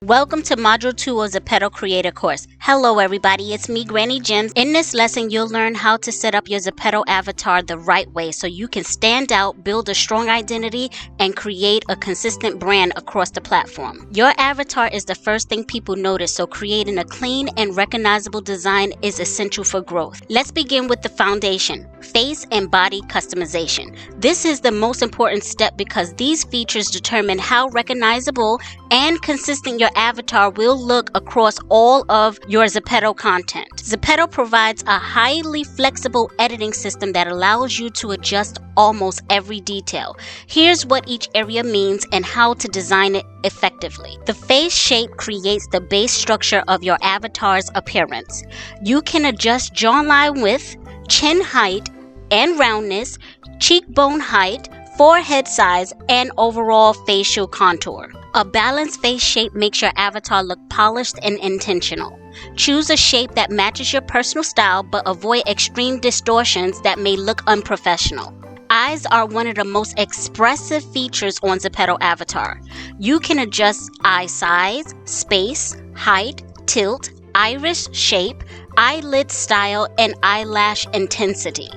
Welcome to Module 2 of ZEPETO Creator Course. Hello everybody, it's me, Granny Gems. In this lesson, you'll learn how to set up your ZEPETO avatar the right way so you can stand out, build a strong identity, and create a consistent brand across the platform. Your avatar is the first thing people notice, so creating a clean and recognizable design is essential for growth. Let's begin with the foundation, face and body customization. This is the most important step because these features determine how recognizable and consistent your avatar will look across all of your ZEPETO content. ZEPETO provides a highly flexible editing system that allows you to adjust almost every detail. Here's what each area means and how to design it effectively. The face shape creates the base structure of your avatar's appearance. You can adjust jawline width, chin height and roundness, cheekbone height, forehead size, and overall facial contour. A balanced face shape makes your avatar look polished and intentional. Choose a shape that matches your personal style but avoid extreme distortions that may look unprofessional. Eyes are one of the most expressive features on ZEPETO Avatar. You can adjust eye size, space, height, tilt, iris shape, eyelid style, and eyelash intensity.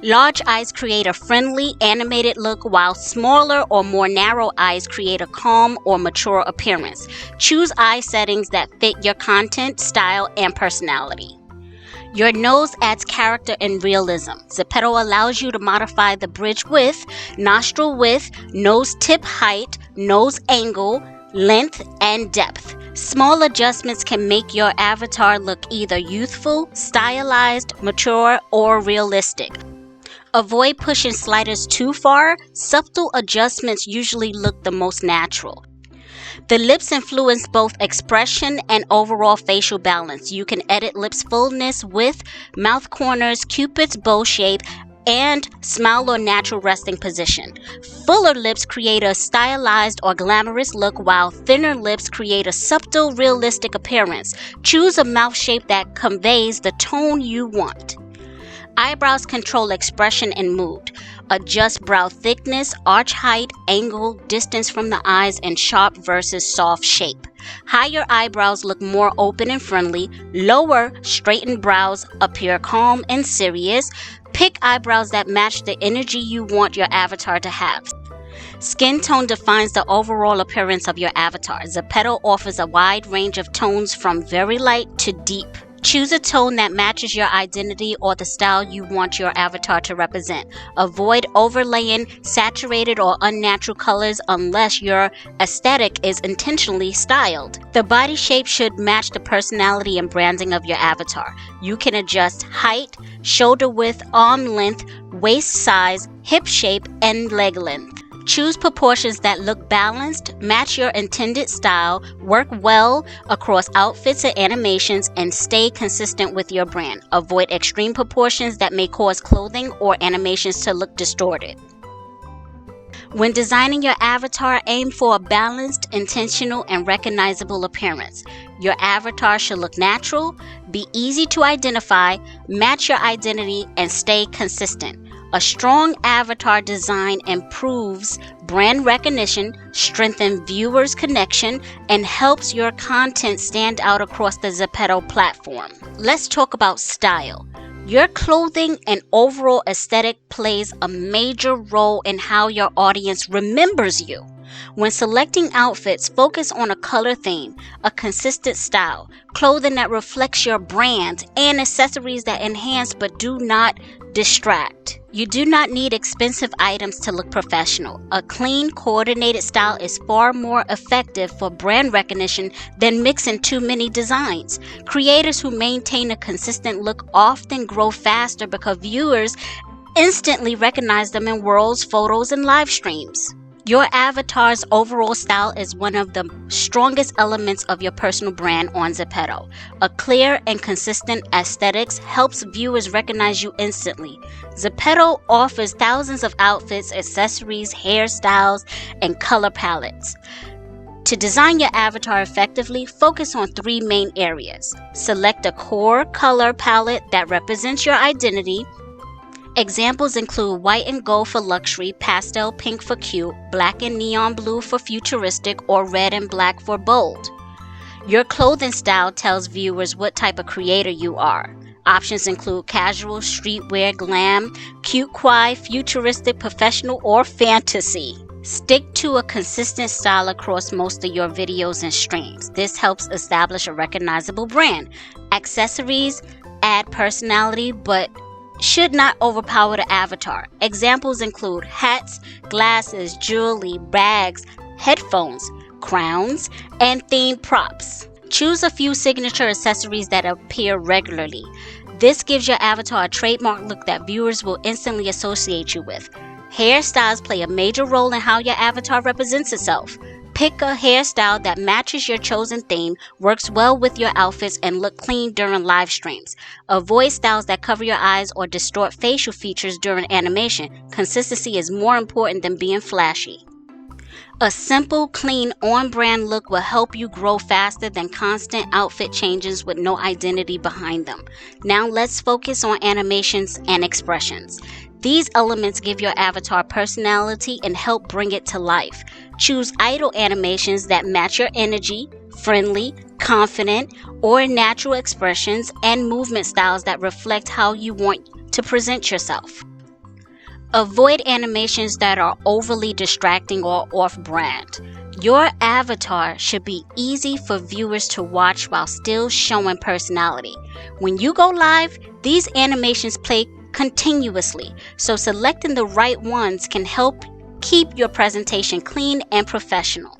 Large eyes create a friendly, animated look, while smaller or more narrow eyes create a calm or mature appearance. Choose eye settings that fit your content, style, and personality. Your nose adds character and realism. ZEPETO allows you to modify the bridge width, nostril width, nose tip height, nose angle, length, and depth. Small adjustments can make your avatar look either youthful, stylized, mature, or realistic. Avoid pushing sliders too far. Subtle adjustments usually look the most natural. The lips influence both expression and overall facial balance. You can edit lips fullness, width, mouth corners, cupid's bow shape, and smile or natural resting position. Fuller lips create a stylized or glamorous look, while thinner lips create a subtle, realistic appearance. Choose a mouth shape that conveys the tone you want. Eyebrows control expression and mood. Adjust brow thickness, arch height, angle, distance from the eyes, and sharp versus soft shape. Higher eyebrows look more open and friendly. Lower, straightened brows appear calm and serious. Pick eyebrows that match the energy you want your avatar to have. Skin tone defines the overall appearance of your avatar. ZEPETO offers a wide range of tones from very light to deep. Choose a tone that matches your identity or the style you want your avatar to represent. Avoid overlaying saturated or unnatural colors unless your aesthetic is intentionally styled. The body shape should match the personality and branding of your avatar. You can adjust height, shoulder width, arm length, waist size, hip shape, and leg length. Choose proportions that look balanced, match your intended style, work well across outfits and animations, and stay consistent with your brand. Avoid extreme proportions that may cause clothing or animations to look distorted. When designing your avatar, aim for a balanced, intentional, and recognizable appearance. Your avatar should look natural, be easy to identify, match your identity, and stay consistent. A strong avatar design improves brand recognition, strengthens viewers' connection, and helps your content stand out across the ZEPETO platform. Let's talk about style. Your clothing and overall aesthetic plays a major role in how your audience remembers you. When selecting outfits, focus on a color theme, a consistent style, clothing that reflects your brand, and accessories that enhance but do not distract. You do not need expensive items to look professional. A clean, coordinated style is far more effective for brand recognition than mixing too many designs. Creators who maintain a consistent look often grow faster because viewers instantly recognize them in worlds, photos, and live streams. Your avatar's overall style is one of the strongest elements of your personal brand on ZEPETO. A clear and consistent aesthetics helps viewers recognize you instantly. ZEPETO offers thousands of outfits, accessories, hairstyles, and color palettes. To design your avatar effectively, focus on three main areas. Select a core color palette that represents your identity. Examples include white and gold for luxury, pastel pink for cute, black and neon blue for futuristic, or red and black for bold. Your clothing style tells viewers what type of creator you are. Options include casual, streetwear, glam, cute, kawaii, futuristic, professional, or fantasy. Stick to a consistent style across most of your videos and streams. This helps establish a recognizable brand. Accessories add personality but should not overpower the avatar. Examples include hats, glasses, jewelry, bags, headphones, crowns, and themed props. Choose a few signature accessories that appear regularly. This gives your avatar a trademark look that viewers will instantly associate you with. Hairstyles play a major role in how your avatar represents itself. Pick a hairstyle that matches your chosen theme, works well with your outfits, and look clean during live streams. Avoid styles that cover your eyes or distort facial features during animation. Consistency is more important than being flashy. A simple, clean, on-brand look will help you grow faster than constant outfit changes with no identity behind them. Now let's focus on animations and expressions. These elements give your avatar personality and help bring it to life. Choose idle animations that match your energy, friendly, confident, or natural expressions, and movement styles that reflect how you want to present yourself. Avoid animations that are overly distracting or off-brand. Your avatar should be easy for viewers to watch while still showing personality. When you go live, these animations play continuously, so selecting the right ones can help keep your presentation clean and professional.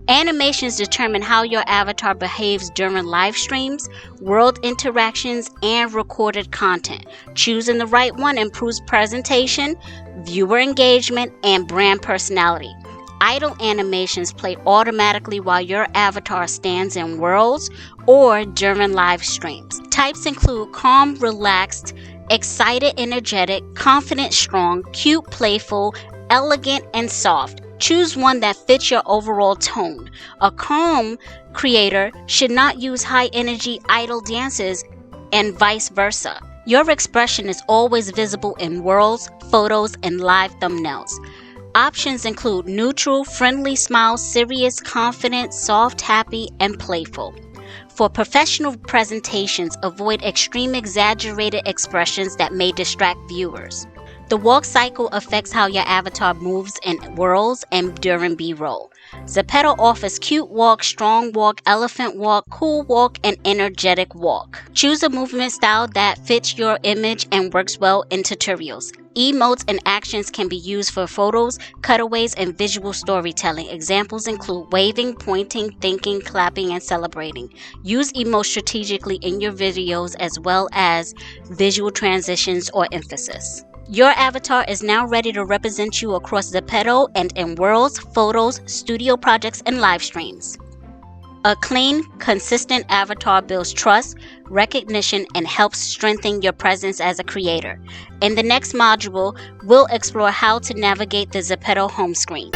Animations determine how your avatar behaves during live streams, world interactions, and recorded content. Choosing the right one improves presentation, viewer engagement, and brand personality. Idle animations play automatically while your avatar stands in worlds or during live streams. Types include calm, relaxed, excited, energetic, confident, strong, cute, playful, elegant, and soft. Choose one that fits your overall tone. A calm creator should not use high energy idle dances and vice versa. Your expression is always visible in worlds, photos, and live thumbnails. Options include neutral, friendly smile, serious, confident, soft, happy, and playful. For professional presentations, avoid extreme exaggerated expressions that may distract viewers. The walk cycle affects how your avatar moves in worlds and during B-roll. ZEPETO offers cute walk, strong walk, elephant walk, cool walk, and energetic walk. Choose a movement style that fits your image and works well in tutorials. Emotes and actions can be used for photos, cutaways, and visual storytelling. Examples include waving, pointing, thinking, clapping, and celebrating. Use emotes strategically in your videos as well as visual transitions or emphasis. Your avatar is now ready to represent you across ZEPETO and in worlds, photos, studio projects, and live streams. A clean, consistent avatar builds trust, recognition, and helps strengthen your presence as a creator. In the next module, we'll explore how to navigate the ZEPETO home screen.